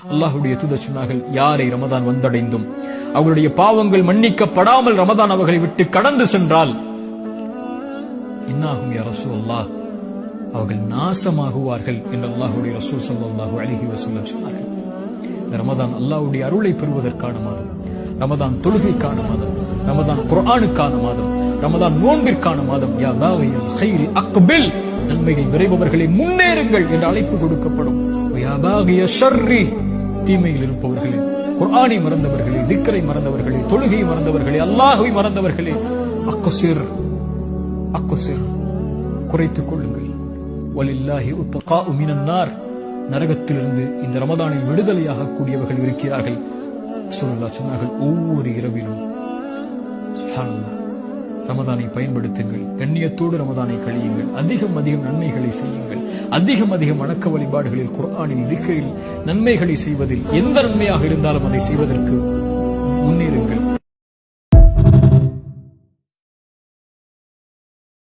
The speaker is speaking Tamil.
அல்லாஹ்வுடைய தூதர் சொன்னார்கள், யாரை ரமதான் வந்தடைந்தும் அவர்களுடைய பாவங்கள் மன்னிக்கப்படாமல் ரமதான் அவர்களை விட்டு கடந்து சென்றால் இன்னாகும் யா ரசூலல்லாஹ், அவர்கள் நாசமாகுவார்கள் என்று அல்லாஹ்வுடைய ரசூல் ஸல்லல்லாஹு அலைஹி வஸல்லம் சொன்னார்கள். இந்த ரமதான் அல்லாஹ்வுடைய அருளை பெறுவதற்கான மாதம், ரமதான் தொழுகைக்கான மாதம், ரமதான் குர்ஆனுக்கான மாதம், ரமதான் நோன்பிற்கான மாதம். யா பாகியல் கைரி அக்பில், நன்மைகள் விரைபவர்களை முன்னேறுங்கள் என்று அழைப்பு கொடுக்கப்படும். யா பாகிய ஷர்ரி, தீமையில் இருப்பவர்களே, குர்ஆனை மறந்தவர்களே, திக்ரை மறந்தவர்களே, தொழுகை மறந்தவர்களே, அல்லாஹ்வை மறந்தவர்களே, அக்ஸிர் அக்ஸிர், குறைத்துக் கொள்ளுங்கள். வலில்லாஹி உத்தகாஉ மினன் நார், நரகத்திலிருந்து இந்த ரமதானில் விடுதலையாக கூடியவர்கள் இருக்கிறார்கள். ரசூலுல்லாஹ் சொன்னார்கள், ஒவ்வொரு இரவிலும் சுப்ஹானல்லாஹ் ரமதானை பயன்படுத்துங்கள், கண்ணியத்தோடு ரமதானை கழியுங்கள், அதிகம் அதிகம் நன்மைகளை செய்யுங்கள், அதிகம் அதிகம் வணக்க வழிபாடுகளில், குர்ஆனில், திக்ரில் நன்மைகளை செய்வதில், எந்த நன்மையாக இருந்தாலும் அதை செய்வதற்கு முன்னேறுங்கள்.